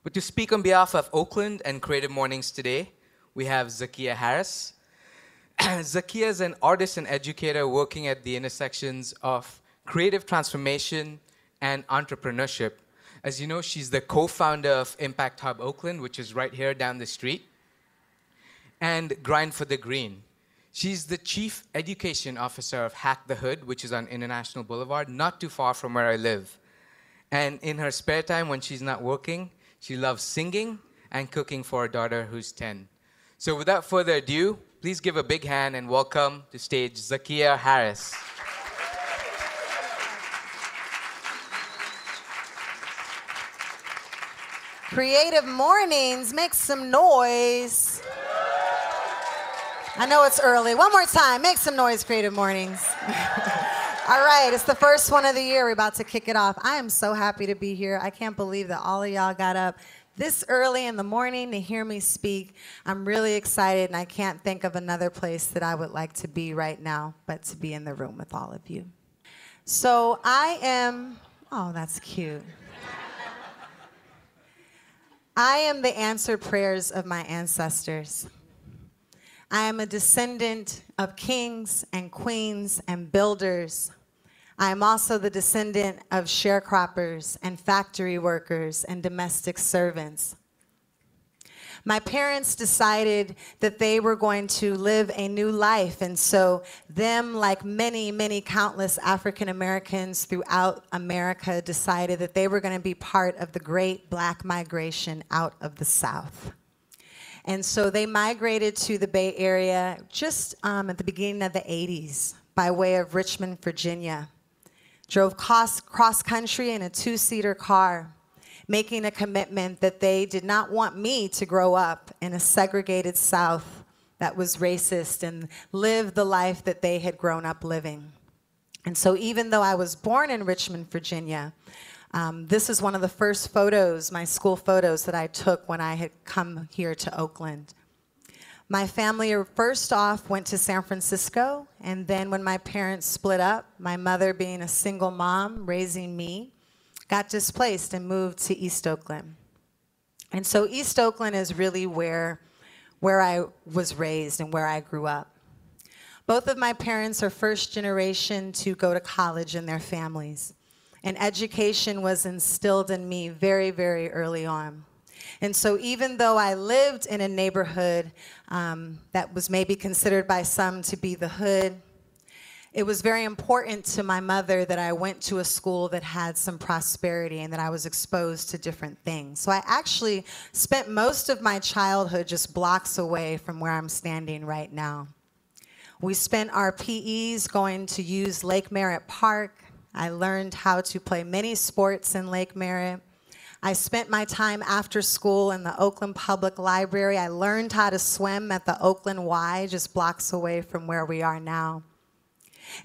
But to speak on behalf of Oakland and Creative Mornings today, we have Zakiya Harris. Zakiya is an artist and educator working at the intersections of creative transformation and entrepreneurship. As you know, she's the co-founder of Impact Hub Oakland, which is right here down the street, and Grind for the Green. She's the Chief Education Officer of Hack the Hood, which is on International Boulevard, not too far from where I live. And in her spare time, when she's not working, she loves singing and cooking for her daughter, who's 10. So without further ado, please give a big hand and welcome to stage Zakiya Harris. Creative Mornings, make some noise. I know it's early. One more time, make some noise, Creative Mornings. All right, it's the first one of the year. We're about to kick it off. I am so happy to be here. I can't believe that all of y'all got up this early in the morning to hear me speak. I'm really excited, and I can't think of another place that I would like to be right now but to be in the room with all of you. So I am, oh, that's cute. I am the answered prayers of my ancestors. I am a descendant of kings and queens and builders. I am also the descendant of sharecroppers and factory workers and domestic servants. My parents decided that they were going to live a new life, and so them, like many, many countless African Americans throughout America, decided that they were going to be part of the great Black migration out of the South. And so they migrated to the Bay Area just at the beginning of the 80s by way of Richmond, Virginia. Drove cross country in a two-seater car, making a commitment that they did not want me to grow up in a segregated South that was racist and live the life that they had grown up living. And so even though I was born in Richmond, Virginia, this is one of the first photos, my school photos, that I took when I had come here to Oakland. My family first off went to San Francisco, and then when my parents split up, my mother, being a single mom raising me, got displaced and moved to East Oakland. And so East Oakland is really where I was raised and where I grew up. Both of my parents are first generation to go to college in their families. And education was instilled in me very, very early on. And so even though I lived in a neighborhood that was maybe considered by some to be the hood, it was very important to my mother that I went to a school that had some prosperity and that I was exposed to different things. So I actually spent most of my childhood just blocks away from where I'm standing right now. We spent our PEs going to use Lake Merritt Park. I learned how to play many sports in Lake Merritt. I spent my time after school in the Oakland Public Library. I learned how to swim at the Oakland Y, just blocks away from where we are now.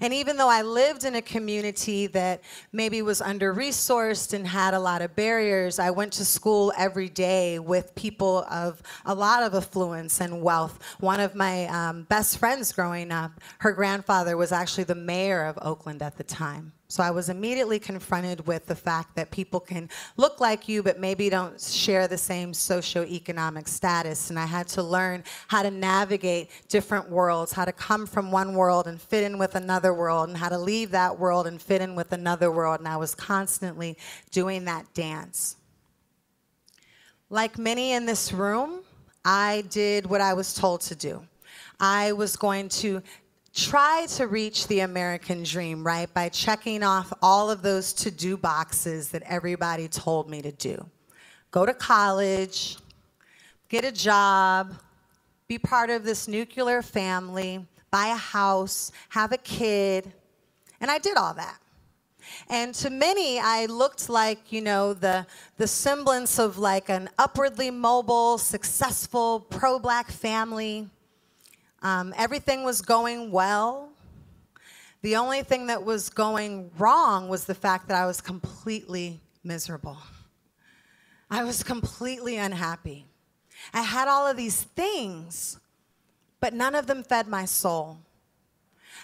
And even though I lived in a community that maybe was under-resourced and had a lot of barriers, I went to school every day with people of a lot of affluence and wealth. One of my best friends growing up, her grandfather was actually the mayor of Oakland at the time. So I was immediately confronted with the fact that people can look like you but maybe don't share the same socioeconomic status. And I had to learn how to navigate different worlds, how to come from one world and fit in with another world, and how to leave that world and fit in with another world. And I was constantly doing that dance. Like many in this room, I did what I was told to do. I was going to try to reach the American dream, right, by checking off all of those to-do boxes that everybody told me to do. Go to college, get a job, be part of this nuclear family, buy a house, have a kid, and I did all that. And to many, I looked like, you know, the semblance of like an upwardly mobile, successful, pro-Black family. Everything was going well. The only thing that was going wrong was the fact that I was completely miserable. I was completely unhappy. I had all of these things, but none of them fed my soul.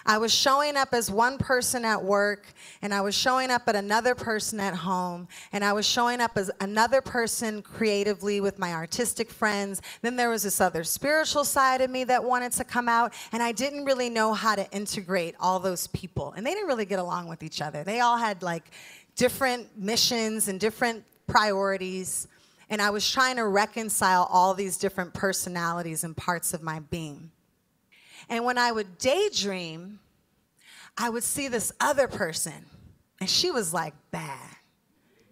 I was showing up as one person at work, and I was showing up at another person at home, and I was showing up as another person creatively with my artistic friends. Then there was this other spiritual side of me that wanted to come out, and I didn't really know how to integrate all those people. And they didn't really get along with each other. They all had like different missions and different priorities, and I was trying to reconcile all these different personalities and parts of my being. And when I would daydream, I would see this other person, and she was like bad.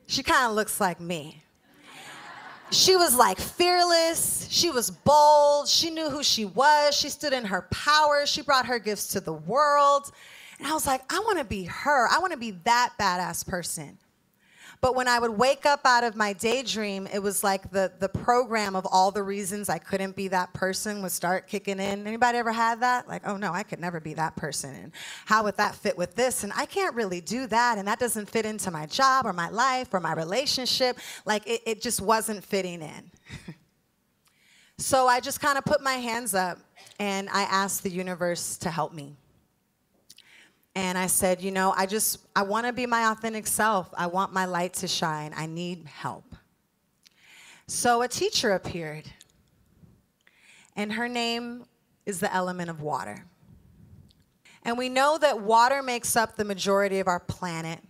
She kind of looks like me. She was like fearless. She was bold. She knew who she was. She stood in her power. She brought her gifts to the world. And I was like, I want to be her. I want to be that badass person. But when I would wake up out of my daydream, it was like the program of all the reasons I couldn't be that person would start kicking in. Anybody ever had that? Like, oh no, I could never be that person. And how would that fit with this? And I can't really do that. And that doesn't fit into my job or my life or my relationship. Like it just wasn't fitting in. So I just kind of put my hands up and I asked the universe to help me. And I said, you know, I want to be my authentic self. I want my light to shine. I need help. So a teacher appeared, and her name is the element of water. And we know that water makes up the majority of our planet.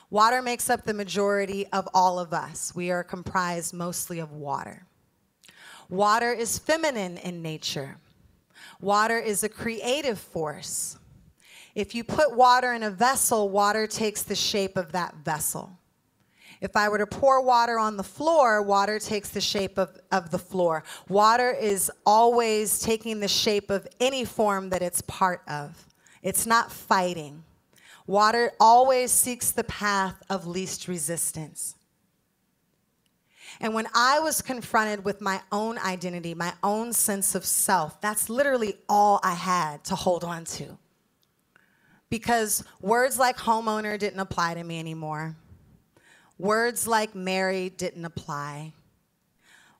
Water makes up the majority of all of us. We are comprised mostly of water. Water is feminine in nature. Water is a creative force. If you put water in a vessel, water takes the shape of that vessel. If I were to pour water on the floor, water takes the shape of the floor. Water is always taking the shape of any form that it's part of. It's not fighting. Water always seeks the path of least resistance. And when I was confronted with my own identity, my own sense of self, that's literally all I had to hold on to. Because words like homeowner didn't apply to me anymore. Words like married didn't apply.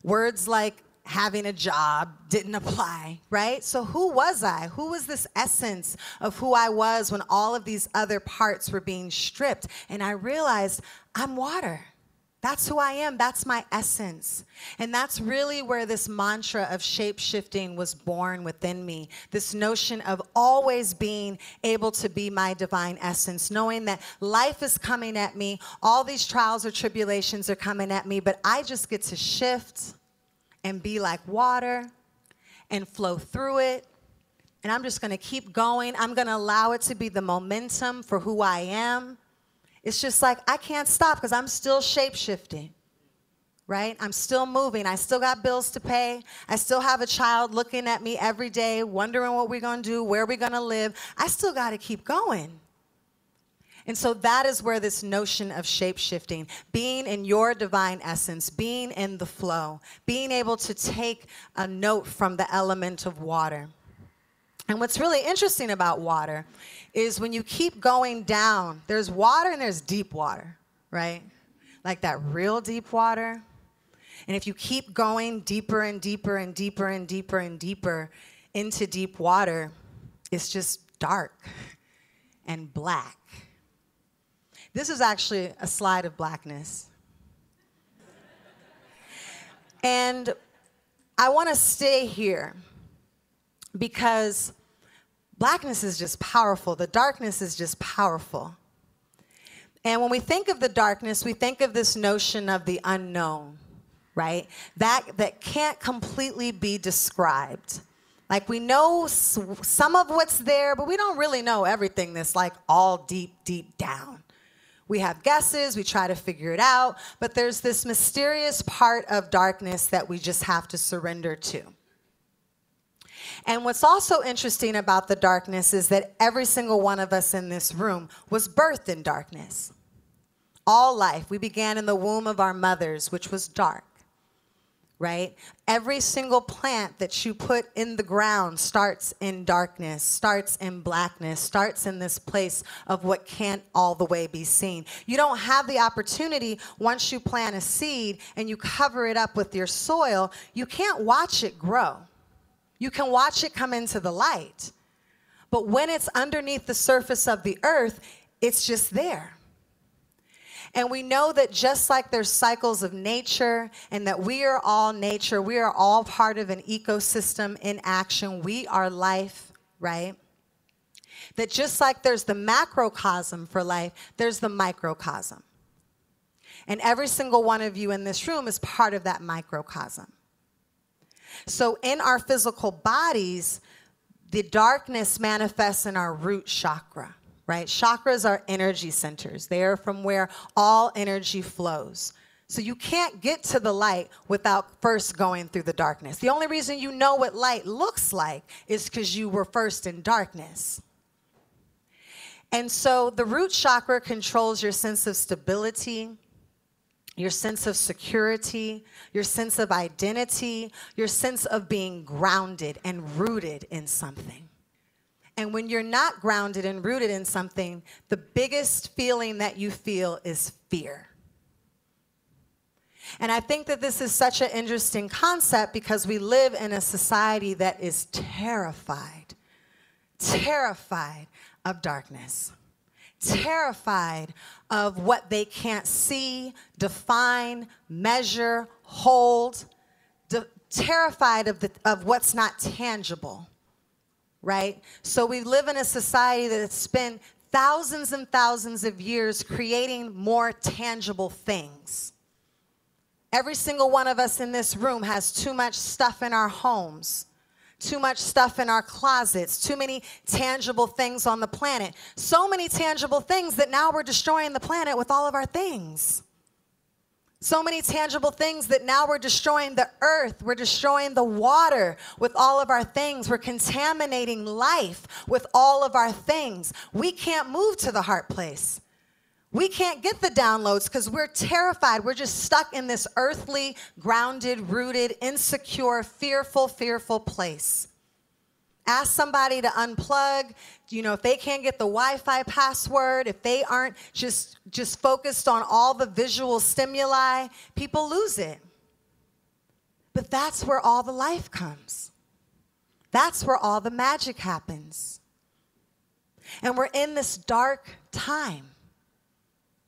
Words like having a job didn't apply, right? So who was I? Who was this essence of who I was when all of these other parts were being stripped? And I realized I'm water. That's who I am. That's my essence. And that's really where this mantra of shape-shifting was born within me. This notion of always being able to be my divine essence, knowing that life is coming at me, all these trials or tribulations are coming at me, but I just get to shift and be like water and flow through it. And I'm just going to keep going. I'm going to allow it to be the momentum for who I am. It's just like I can't stop because I'm still shape-shifting, right? I'm still moving. I still got bills to pay. I still have a child looking at me every day, wondering what we're going to do, where we're going to live. I still got to keep going. And so that is where this notion of shape-shifting, being in your divine essence, being in the flow, being able to take a note from the element of water. And what's really interesting about water is when you keep going down, there's water and there's deep water, right? Like that real deep water. And if you keep going deeper and deeper and deeper and deeper and deeper into deep water, it's just dark and black. This is actually a slide of Blackness. And I want to stay here because Blackness is just powerful. The darkness is just powerful. And when we think of the darkness, we think of this notion of the unknown, right? That can't completely be described. Like we know some of what's there, but we don't really know everything that's like all deep, deep down. We have guesses, we try to figure it out, but there's this mysterious part of darkness that we just have to surrender to. And what's also interesting about the darkness is that every single one of us in this room was birthed in darkness. All life, we began in the womb of our mothers, which was dark. right? Every single plant that you put in the ground starts in darkness, starts in blackness, starts in this place of what can't all the way be seen. You don't have the opportunity, once you plant a seed and you cover it up with your soil, you can't watch it grow. You can watch it come into the light. But when it's underneath the surface of the earth, it's just there. And we know that just like there's cycles of nature and that we are all nature, we are all part of an ecosystem in action. We are life, right? That just like there's the macrocosm for life, there's the microcosm. And every single one of you in this room is part of that microcosm. So in our physical bodies, the darkness manifests in our root chakra. Right? Chakras are energy centers. They are from where all energy flows. So you can't get to the light without first going through the darkness. The only reason you know what light looks like is because you were first in darkness. And so the root chakra controls your sense of stability, your sense of security, your sense of identity, your sense of being grounded and rooted in something. And when you're not grounded and rooted in something, the biggest feeling that you feel is fear. And I think that this is such an interesting concept because we live in a society that is terrified of darkness, terrified of what they can't see, define, measure, hold, terrified of what's not tangible. Right? So we live in a society that has spent thousands and thousands of years creating more tangible things. Every single one of us in this room has too much stuff in our homes, too much stuff in our closets, too many tangible things on the planet. So many tangible things that now we're destroying the planet with all of our things. So many tangible things that now we're destroying the earth, we're destroying the water with all of our things, we're contaminating life with all of our things. We can't move to the heart place. We can't get the downloads because we're terrified. We're just stuck in this earthly, grounded, rooted, insecure, fearful place. Ask somebody to unplug, if they can't get the Wi-Fi password, if they aren't just focused on all the visual stimuli, people lose it. But that's where all the life comes. That's where all the magic happens. And we're in this dark time.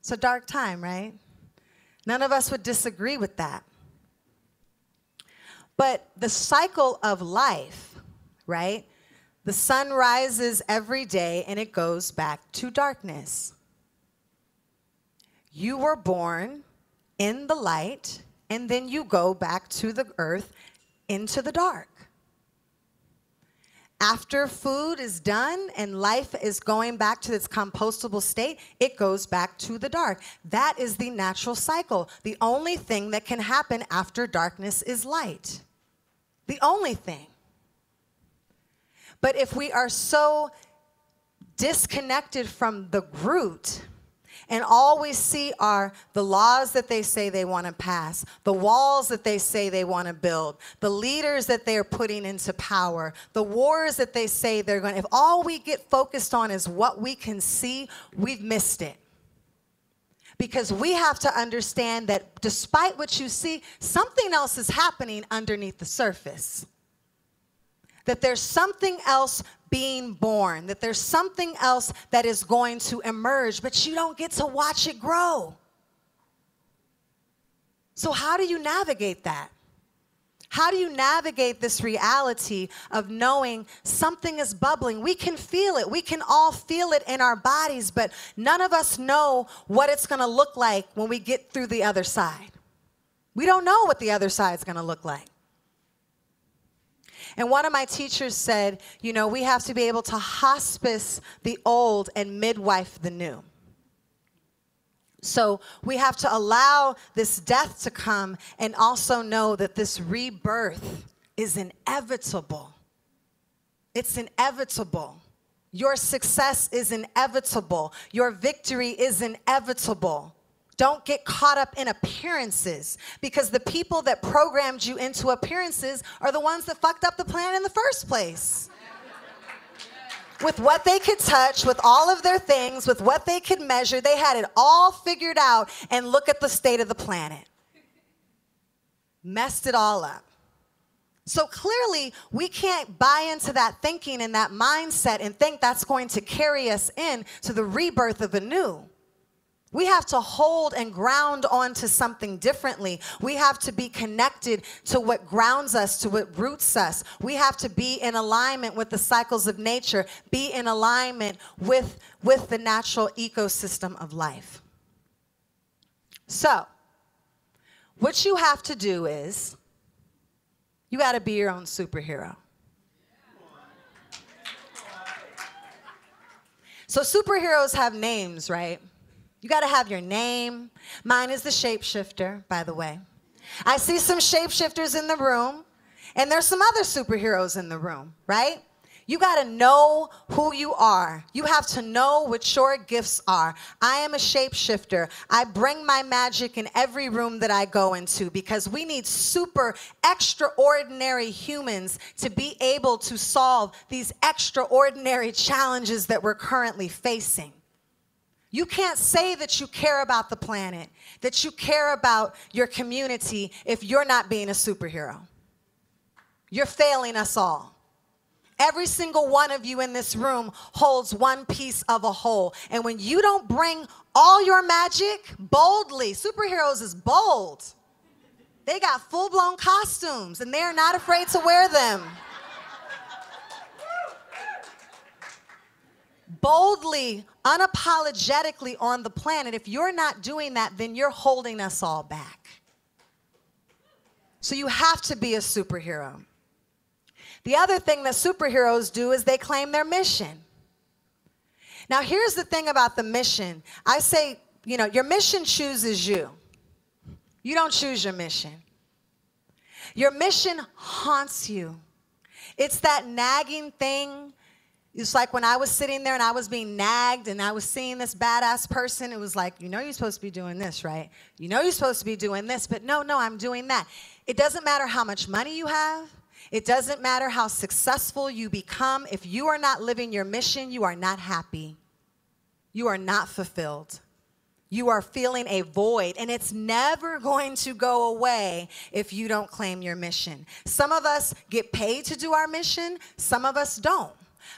It's a dark time, right? None of us would disagree with that. But the cycle of life, right? The sun rises every day and it goes back to darkness. You were born in the light and then you go back to the earth into the dark. After food is done and life is going back to its compostable state, it goes back to the dark. That is the natural cycle. The only thing that can happen after darkness is light. The only thing. But if we are so disconnected from the root, and all we see are the laws that they say they want to pass, the walls that they say they want to build, the leaders that they are putting into power, the wars that they say they're going to, if all we get focused on is what we can see, we've missed it. Because we have to understand that despite what you see, something else is happening underneath the surface. That there's something else being born, that there's something else that is going to emerge, but you don't get to watch it grow. So how do you navigate that? How do you navigate this reality of knowing something is bubbling? We can feel it. We can all feel it in our bodies, but none of us know what it's going to look like when we get through the other side. We don't know what the other side is going to look like. And one of my teachers said, we have to be able to hospice the old and midwife the new. So we have to allow this death to come and also know that this rebirth is inevitable. It's inevitable. Your success is inevitable. Your victory is inevitable. Don't get caught up in appearances, because the people that programmed you into appearances are the ones that fucked up the planet in the first place. With what they could touch, with all of their things, with what they could measure, they had it all figured out, and look at the state of the planet. Messed it all up. So clearly, we can't buy into that thinking and that mindset and think that's going to carry us in to the rebirth of the new. We have to hold and ground onto something differently. We have to be connected to what grounds us, to what roots us. We have to be in alignment with the cycles of nature, be in alignment with the natural ecosystem of life. So, what you have to do is, you got to be your own superhero. So superheroes have names, right? You got to have your name. Mine is the shapeshifter, by the way. I see some shapeshifters in the room, and there's some other superheroes in the room, right? You got to know who you are. You have to know what your gifts are. I am a shapeshifter. I bring my magic in every room that I go into, because we need super extraordinary humans to be able to solve these extraordinary challenges that we're currently facing. You can't say that you care about the planet, that you care about your community, if you're not being a superhero. You're failing us all. Every single one of you in this room holds one piece of a whole. And when you don't bring all your magic boldly, superheroes is bold. They got full-blown costumes, and they're not afraid to wear them. Boldly, unapologetically on the planet. If you're not doing that, then you're holding us all back. So you have to be a superhero. The other thing that superheroes do is they claim their mission. Now, here's the thing about the mission. I say, you know, your mission chooses you. You don't choose your mission. Your mission haunts you. It's that nagging thing. It's like when I was sitting there and I was being nagged and I was seeing this badass person, it was like, you know you're supposed to be doing this, right? You know you're supposed to be doing this, but no, I'm doing that. It doesn't matter how much money you have. It doesn't matter how successful you become. If you are not living your mission, you are not happy. You are not fulfilled. You are feeling a void, and it's never going to go away if you don't claim your mission. Some of us get paid to do our mission. Some of us don't.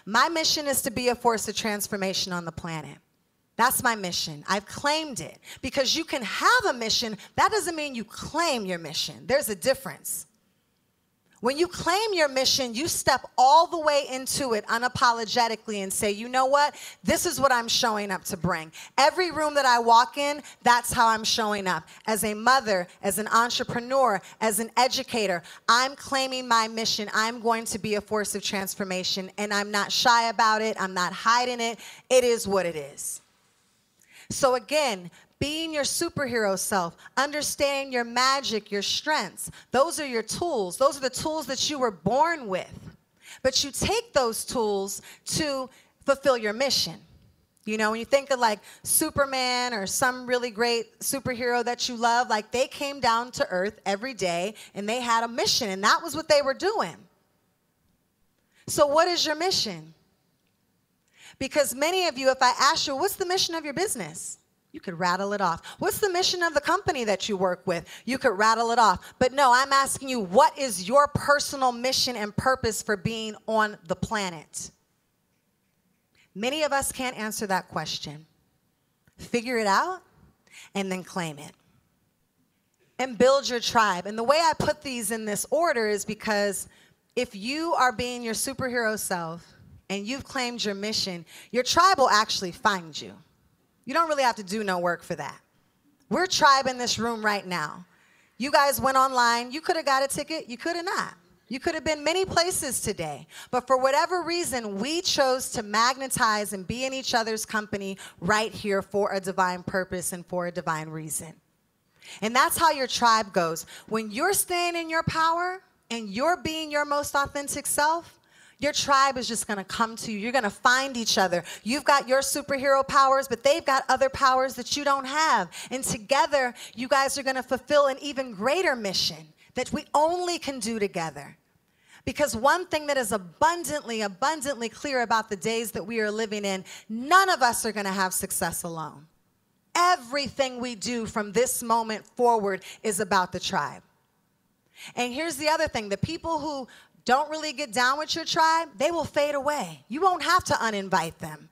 My mission is to be a force of transformation on the planet. That's my mission. I've claimed it. Because you can have a mission, that doesn't mean you claim your mission. There's a difference. When you claim your mission, you step all the way into it unapologetically and say, you know what? This is what I'm showing up to bring. Every room that I walk in, that's how I'm showing up. As a mother, as an entrepreneur, as an educator, I'm claiming my mission. I'm going to be a force of transformation, and I'm not shy about it. I'm not hiding it. It is what it is. So again, being your superhero self, understanding your magic, your strengths, those are your tools. Those are the tools that you were born with. But you take those tools to fulfill your mission. You know, when you think of like Superman or some really great superhero that you love, like they came down to earth every day and they had a mission, and that was what they were doing. So what is your mission? Because many of you, if I ask you, what's the mission of your business? You could rattle it off. What's the mission of the company that you work with? You could rattle it off. But no, I'm asking you, what is your personal mission and purpose for being on the planet? Many of us can't answer that question. Figure it out and then claim it. And build your tribe. And the way I put these in this order is because if you are being your superhero self and you've claimed your mission, your tribe will actually find you. You don't really have to do no work for that. We're tribe in this room right now. You guys went online. You could have got a ticket. You could have not. You could have been many places today. But for whatever reason, we chose to magnetize and be in each other's company right here for a divine purpose and for a divine reason. And that's how your tribe goes. When you're staying in your power and you're being your most authentic self, Your tribe is just going to come to you. You're going to find each other. You've got your superhero powers, but they've got other powers that you don't have. And together, you guys are going to fulfill an even greater mission that we only can do together. Because one thing that is abundantly, abundantly clear about the days that we are living in, none of us are going to have success alone. Everything we do from this moment forward is about the tribe. And here's the other thing. The people who don't really get down with your tribe, they will fade away. You won't have to uninvite them.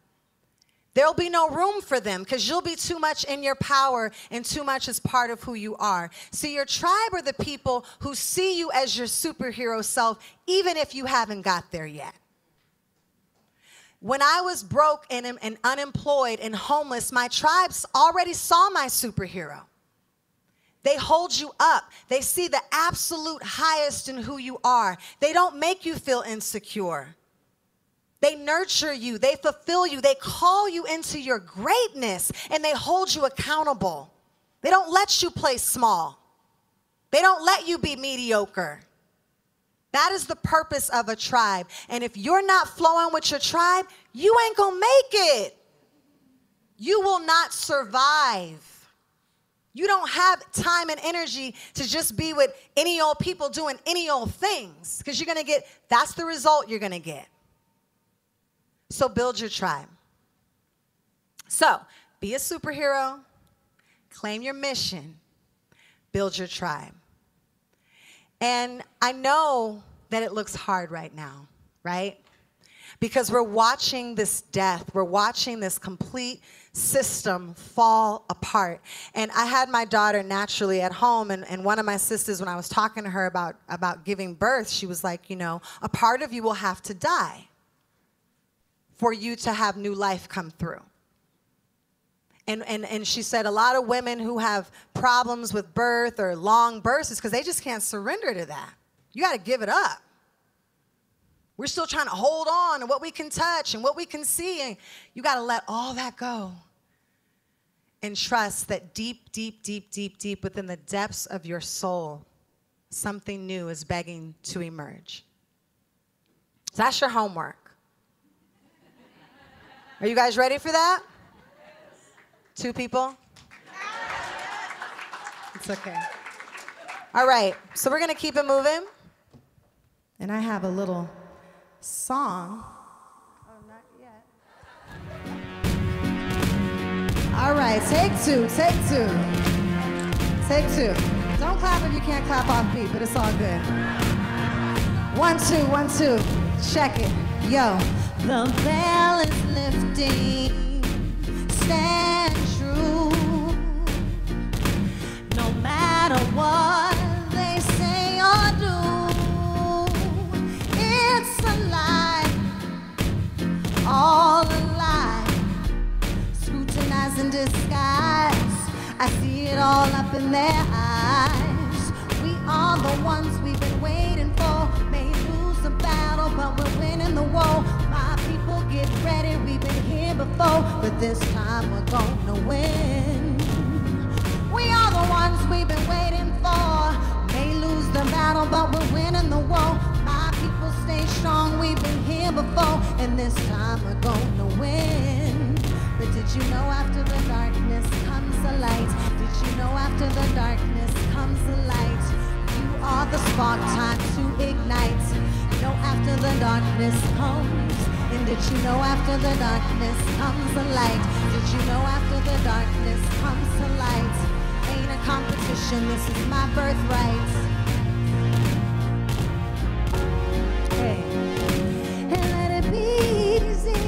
There'll be no room for them because you'll be too much in your power and too much as part of who you are. So your tribe are the people who see you as your superhero self, even if you haven't got there yet. When I was broke and unemployed and homeless, my tribes already saw my superhero. They hold you up. They see the absolute highest in who you are. They don't make you feel insecure. They nurture you. They fulfill you. They call you into your greatness, and they hold you accountable. They don't let you play small. They don't let you be mediocre. That is the purpose of a tribe. And if you're not flowing with your tribe, you ain't gonna make it. You will not survive. You don't have time and energy to just be with any old people doing any old things, because that's the result you're going to get. So build your tribe. So be a superhero, claim your mission, build your tribe. And I know that it looks hard right now, right? Because we're watching this death. We're watching this complete system fall apart. And I had my daughter naturally at home, and one of my sisters, when I was talking to her about giving birth, she was like, you know, a part of you will have to die for you to have new life come through. And she said a lot of women who have problems with birth or long births is because they just can't surrender to that. You got to give it up. We're still trying to hold on to what we can touch and what we can see. And you got to let all that go and trust that deep, deep, deep, deep, deep within the depths of your soul, something new is begging to emerge. So that's your homework. Are you guys ready for that? Yes. 2 people? It's okay. All right, so we're going to keep it moving. And I have a little song. Oh, not yet. All right, take 2, take 2. Take 2. Don't clap if you can't clap off beat, but it's all good. 1, 2, 1, 2. Check it. Yo. The veil is lifting. Stand true. No matter what they say or do. All alive, scrutinized in disguise. I see it all up in their eyes. We are the ones we've been waiting for. May lose the battle, but we're winning the war. My people, get ready, we've been here before, but this time we're gonna win. We are the ones we've been waiting for. May lose the battle, but we're winning the war. My people, stay strong, we've been here before, and this time we're gonna win. But did you know after the darkness comes the light? Did you know after the darkness comes the light? You are the spark, time to ignite. Know after the darkness comes. And did you know after the darkness comes the light? Did you know after the darkness comes the light? Ain't a competition, this is my birthright. And let it be easy,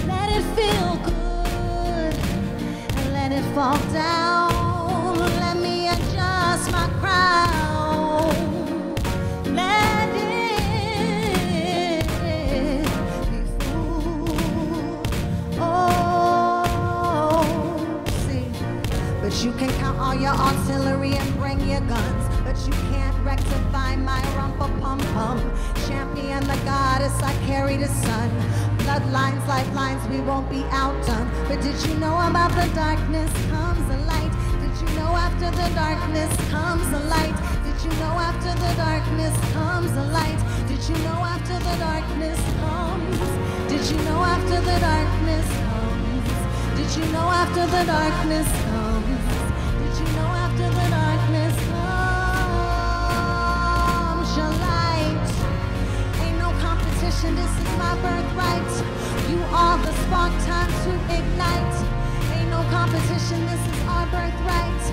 let it feel good, and let it fall down. Let me adjust my crown. Let it be full. Oh, see, but you can count all your artillery and bring your guns, but you can't rectify my rumpa-pum-pum. Champion the goddess, I carry the sun. Bloodlines, lifelines, we won't be outdone. But did you know about the darkness comes the light? Did you know after the darkness comes the light? Did you know after the darkness comes the light? Did Did you know after the darkness comes? Did you know after the darkness comes? Did you know after the darkness comes? Did you know after the darkness comes? Your light. Ain't no competition, this is my birthright. You are the spark, time to ignite. Ain't no competition, this is our birthright.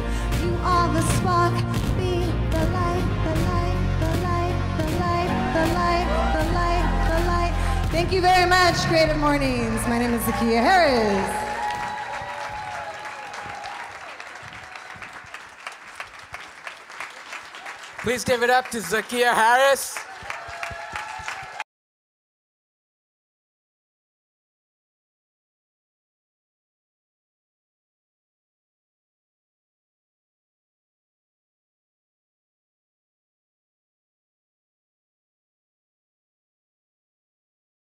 You are the spark, be the light, the light, the light, the light, the light, the light, the light. Thank you very much, Creative Mornings. My name is Zakiya Harris. Please give it up to Zakiya Harris.